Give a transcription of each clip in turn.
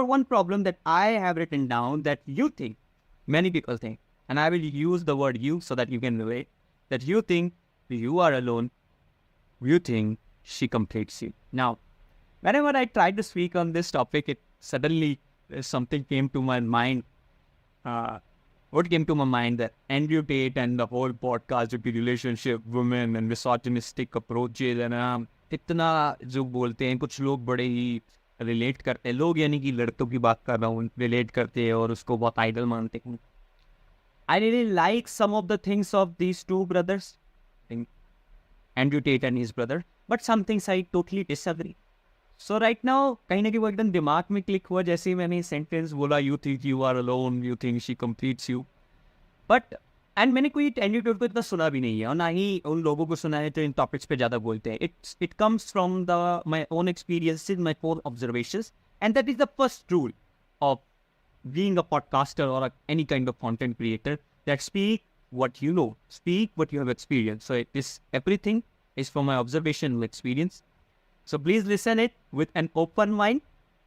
one problem that I have written down that you think, many people think, and I will use the word you so that you can relate, that you think you are alone, you think she completes you. Now, whenever I tried to speak on this topic, it suddenly something came to my mind. What came to my mind that Andrew Tate and the whole podcast of the relationship, women and misogynistic approaches and इतना जो बोलते हैं कुछ लोग बड़े ही relate करते हैं, लोग यानी कि लड़कों की बात कर रहा हूँ, रिलेट करते हैं और उसको बहुत आइडल मानते हैं. I really like some of the things of these two brothers, Andrew Tate and his brother, but some things I totally disagree. So right now, कहीं ना कहीं वो एकदम दिमाग में क्लिक हुआ जैसे ही मैंने सेंटेंस बोला, you think you are alone, you think she completes you. But and मैंने कोई एंड्रू टेट को इतना सुना भी नहीं है और ना ही उन लोगों को सुना है जो इन टॉपिक्स पे ज़्यादा बोलते हैं. It comes from the my own experiences, my own observations, and that is the first rule of being a podcaster or any kind of content creator, that speak what you know, speak what you have experienced. So everything is from my observation and experience. So please listen it with an open mind,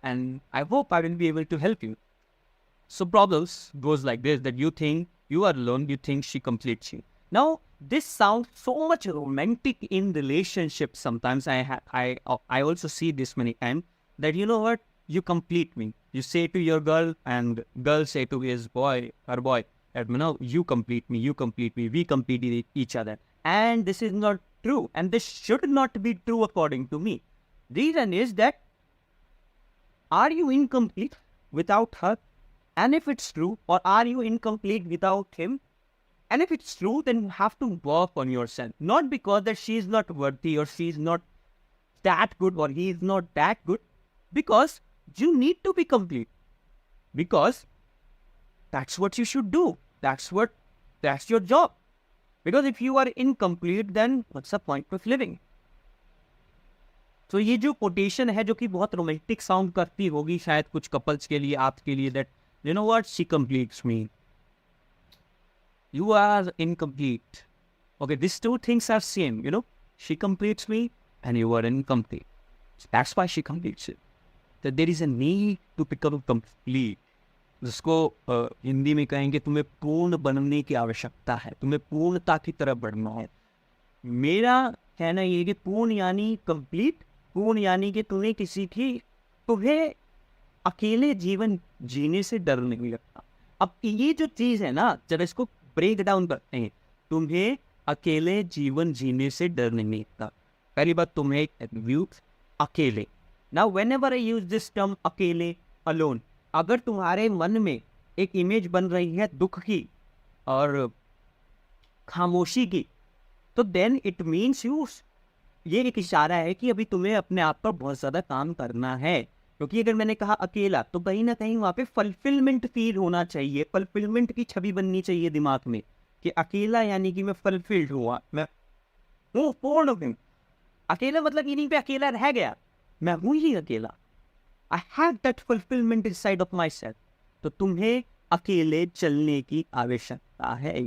and I hope I will be able to help you. So problems goes like this, that you think you are alone, you think she completes you. Now, this sounds so much romantic in relationships. Sometimes I also see this many times, that you know what, you complete me. You say to your girl, and girl say to her boy, that you know, you complete me, we complete each other. And this is not true, and this should not be true according to me. Reason is that, are you incomplete without her? And if it's true, or are you incomplete without him? And if it's true, then you have to work on yourself. Not because that she is not worthy, or she is not that good, or he is not that good. Because you need to be complete. Because that's what you should do. That's your job. Because if you are incomplete, then what's the point of living? तो ये जो quotation है जो कि बहुत romantic sound करती होगी शायद कुछ कपल्स के लिए, आपके लिए, that you know what, she completes me, you are incomplete. Okay, these two things are same, you know, she completes me and you are incomplete. That's why she completes it. That there is a need to become complete. जिसको हिंदी में कहेंगे तुम्हें पूर्ण बनने की आवश्यकता है, तुम्हें पूर्णता की तरफ बढ़ना है. मेरा कहना ये कि पूर्ण यानी कंप्लीट, पूर्ण यानी कि तुम्हें अकेले जीवन जीने से डर नहीं लगता. अब ये जो चीज़ है ना, जब इसको ब्रेक डाउन करते हैं, तुम्हें अकेले जीवन जीने से डर नहीं लगता. पहली बात, तुम्हें अकेले. Now whenever I use this term अकेले, अलोन, अगर तुम्हारे मन में एक इमेज बन रही है दुख की और खामोशी की, तो देन इट मीन्स ये एक इशारा है कि अभी तुम्हें अपने आप पर बहुत ज़्यादा काम करना है. क्योंकि अगर मैंने कहा अकेला, तो कहीं ना कहीं वहाँ पे फुलफिलमेंट फील होना चाहिए, फुलफिलमेंट की छवि बननी चाहिए दिमाग में कि अकेला यानी कि मैं फुलफिल्ड हुआ, मैं हूँ, पूर्ण हूँ. अकेला मतलब यहीं पे अकेला रह गया, मैं हूँ ही अकेला. I have that fulfilment inside of my self. तो तुम्हें अकेले चलने की आवश्यकता है.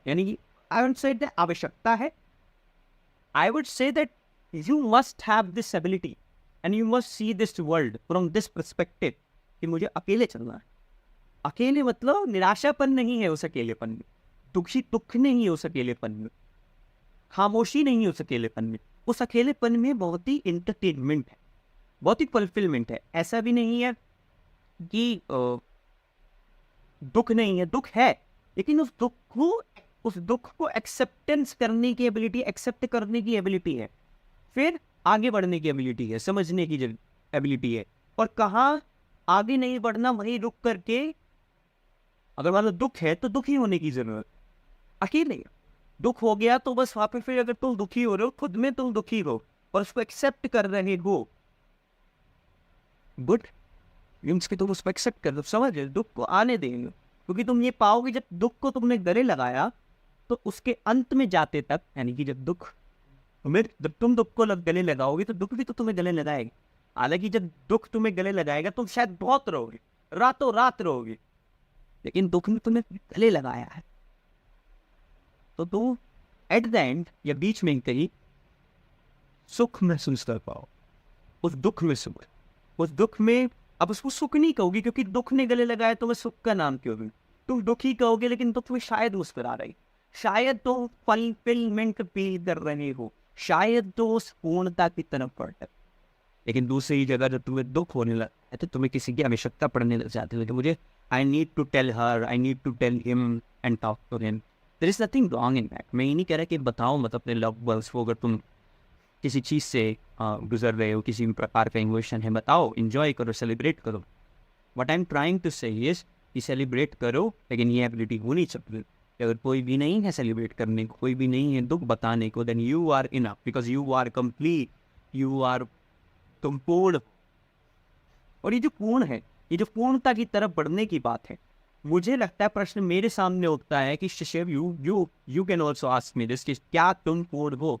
यानी कि आई वुड से आवश्यकता है, I would say that you must have this ability and you must see this world from this perspective कि मुझे अकेले चलना है. अकेले मतलब निराशापन नहीं है उस अकेलेपन में, दुख नहीं है उस अकेलेपन में, खामोशी नहीं है उस अकेलेपन में. उस अकेलेपन में बहुत ही इंटरटेनमेंट है, बहुत ही फुलफिलमेंट है. ऐसा भी नहीं है कि दुख नहीं है, दुख है, लेकिन उस दुख को एक्सेप्टेंस करने की एबिलिटी, एक्सेप्ट करने की एबिलिटी है, फिर आगे बढ़ने की एबिलिटी है, समझने की एबिलिटी है. और कहाँ आगे नहीं बढ़ना, वहीं रुक करके, अगर मान लो दुख है तो दुखी होने की जरूरत. अकेले दुख हो गया तो बस वहाँ पे फिर अगर तुम दुखी हो रहे हो, खुद में तुम दुखी हो और उसको एक्सेप्ट कर रहे हो, गुड, मीन्स कि तुम उसको एक्सेप्ट कर दो, समझ रहे, दुख को आने देंगे. क्योंकि तुम ये पाओगे जब दुख को तुमने गले लगाया, तो उसके अंत में जाते तक, यानी कि जब तुम दुख को गले लगाओगे तो दुख भी तो तुम्हें गले लगाएगा. हालांकि जब दुख तुम्हें गले लगाएगा तुम शायद बहुत रहोगे, रातों रात रहोगे, लेकिन दुख ने तुम्हें गले लगाया है तो तुम एट द एंड या बीच में कहीं सुख महसूस कर पाओ. उस दुख में सुख, उस दुख में अब उसको सुख नहीं कहोगी क्योंकि दुख ने गले लगाया तो मैं सुख का नाम क्यों दूं? तुम दुख ही कहोगे, लेकिन दुख में शायद मुस्कुरा रही, शायद तुम फुलफिलमेंट फील कर रहे हो, शायद तो उस पूर्णता की तरफ बढ़ रहे। लेकिन दूसरी जगह जब तुम्हें दुख होने लगता है तो तुम्हें किसी की आवश्यकता पड़ने लग जाती है कि मुझे I need to tell her, I need to tell him and talk to him. There is nothing wrong in that. मैं ये नहीं कह रहा कि बताओ मत अपने लव वर्ड्स को, अगर तुम किसी चीज़ से गुजर रहे हो, किसी भी प्रकार का इमोशन है, बताओ, इंजॉय करो, सेलिब्रेट करो। What I am trying to say is कि सेलिब्रेट करो, लेकिन ये एबिलिटी होनी चाहिए। अगर कोई भी नहीं है सेलिब्रेट करने को, कोई भी नहीं है दुख बताने को, then you are enough, because you are complete, you are, तुम पूर्ण। और ये जो पूर्ण है, ये जो पूर्णता की तरफ बढ़ने की बात है, मुझे लगता है प्रश्न मेरे सामने उठता है कि Shishir you can also ask me this, कि क्या तुम पूर्ण हो?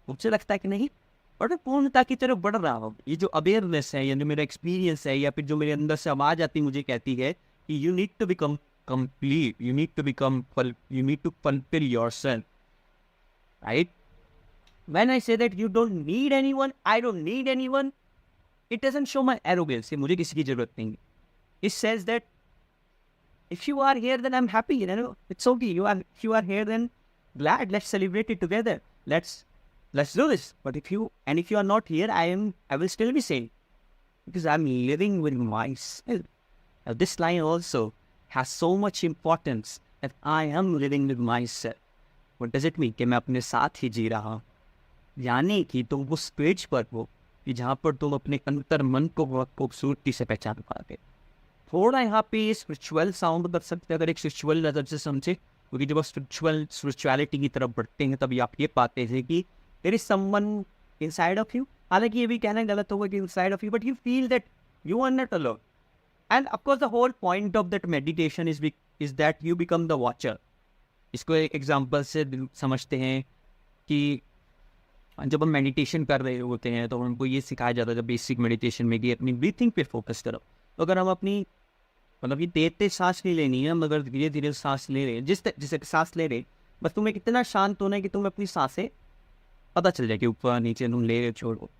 मुझे लगता है कि नहीं, और मैं पूर्णता की तरफ बढ़ रहा हूँ। ये जो अवेयरनेस है, या जो मेरा एक्सपीरियंस है, या फिर जो मेरे अंदर से आवाज आती मुझे कहती है कि you need to become complete, you need to become, you need to fulfil yourself, right? When I say that you don't need anyone, I don't need anyone, it doesn't show my arrogance. मुझे किसी की जरूरत नहीं है. It says that if you are here, then I'm happy. You know, it's okay. If you are here, then glad. Let's celebrate it together. Let's do this. But if you are not here, I will still be sane because I'm living with myself. Now, this line also has so much importance that I am living with myself. What does it mean? कि मैं अपने साथ ही जी रहा हूँ. यानी कि तुम उस पेज पर हो कि जहाँ पर तुम अपने अंतर मन को बहुत खूबसूरती से पहचान पाते। थोड़ा यहाँ पे स्पिरिचुअल साउंड कर सकते हैं अगर एक स्पिरिचुअल नजर से समझे, क्योंकि जब आप स्पिरिचुअलिटी की तरफ बढ़ते हैं तभी आप ये पाते हैं कि there is someone inside of you. हालांकि ये भी कहना गलत होगा कि inside of you, but you feel that you are not alone. And of course the whole point of that meditation is that you become the watcher. इसको एक example से समझते हैं कि जब हम मेडिटेशन कर रहे होते हैं तो हमको ये सिखाया जाता है जब बेसिक मेडिटेशन में कि अपनी ब्रीथिंग पे फोकस करो। तो अगर हम अपनी मतलब ये तेज सांस नहीं लेनी है, मगर धीरे धीरे सांस ले रहे हैं, जिसे सांस ले रहे, बस तुम्हें कितना शांत होना है कि तुम्हें अपनी सांसें पता चल जाए कि ऊपर नीचे तुम ले रहे छोड़ो।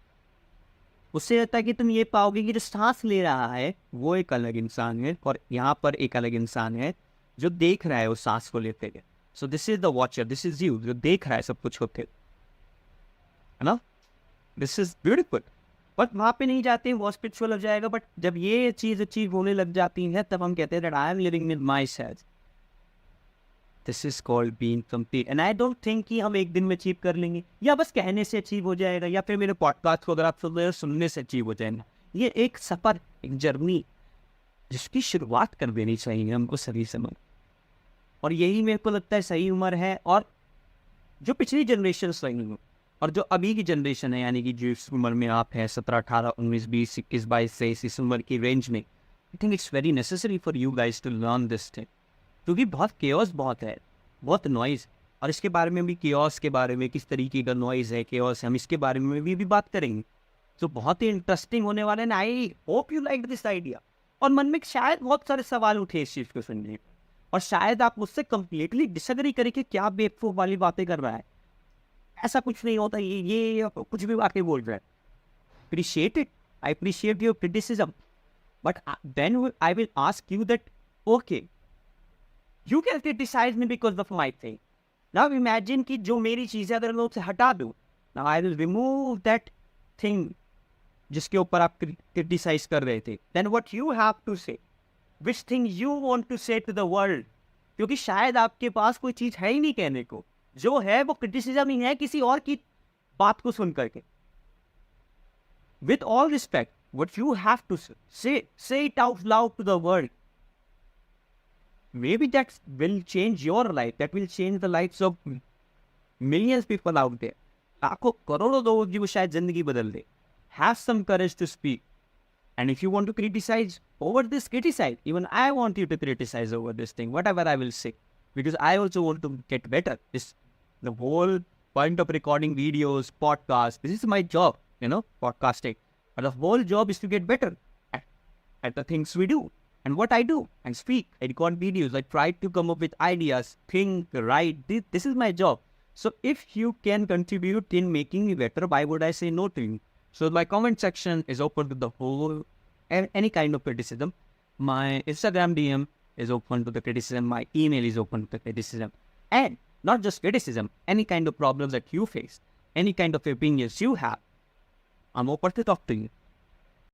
उससे होता है कि तुम ये पाओगे कि जो सांस ले रहा है वो एक अलग इंसान है और यहाँ पर एक अलग इंसान है जो देख रहा है उस सांस को लेते हुए। So this is the watcher, this is you, जो देख रहा है सब कुछ होते, है ना? This is beautiful. बट वहाँ पे नहीं जाते, वो स्पिरिचुअल हो जाएगा। बट जब ये चीज़ अचीव होने लग जाती है तब हम कहते हैं that I am living with my self. This is called being complete. And I don't think कि हम एक दिन में अचीव कर लेंगे, या बस कहने से अचीव हो जाएगा, या फिर मेरे पॉडकास्ट को अगर आप सुन रहे हो सुनने से अचीव हो जाएगा। ये एक सफ़र, एक जर्नी जिसकी शुरुआत कर देनी चाहिए हमको सही समय। और यही मेरे को लगता है सही उम्र है। और जो पिछली जनरेशन रही हो और जो अभी की जनरेशन है, यानी कि जिस उम्र में आप हैं 17, 18, 19, 20, 21, 22, 23, इस उम्र की रेंज में, I think it's very necessary for you guys to learn this thing. क्योंकि बहुत केओस बहुत है, बहुत नॉइज़। और इसके बारे में भी, केओस के बारे में, किस तरीके का नॉइज़ है केओस, हम इसके बारे में भी बात करेंगे। तो बहुत ही इंटरेस्टिंग होने वाला है। I hope you like this idea. और मन में शायद बहुत सारे सवाल उठे इस चीज़ को सुनने, और शायद आप मुझसे कंप्लीटली डिसएग्री करें कि क्या बेवकूफ़ वाली बातें कर रहा है, ऐसा कुछ नहीं होता, ये कुछ भी बातें बोल रहा है। Appreciate it. I appreciate your criticism. But then I will ask you that, okay, you can criticize me because of my thing. Now imagine कि जो मेरी चीज़ें अगर मैं उससे हटा दूँ, now I will remove that thing जिसके ऊपर आप criticize कर रहे थे. Then what you have to say, which thing you want to say to the world, क्योंकि शायद आपके पास कोई चीज़ है ही नहीं कहने को, जो है वो क्रिटिसिज्म ही है किसी और की बात को सुन करके। With all respect, what you have to say it out loud to the world. Maybe that will change your life. That will change the lives of millions of people out there. लाखों करोड़ों लोगों की वो शायद जिंदगी बदल दे। Have some courage to speak. And if you want to criticize over this, criticize. Even I want you to criticize over this thing, whatever I will say. Because I also want to get better. The whole point of recording videos, podcasts, this is my job, podcasting. But the whole job is to get better at the things we do. And what I do, I speak, I record videos, I try to come up with ideas, think, write. This is my job. So if you can contribute in making me better, why would I say no to you? So my comment section is open to the whole, any kind of criticism. My Instagram DM is open to the criticism. My email is open to the criticism. And not just criticism, any kind of problems that you face, any kind of opinions you have, I'm open to talk to you.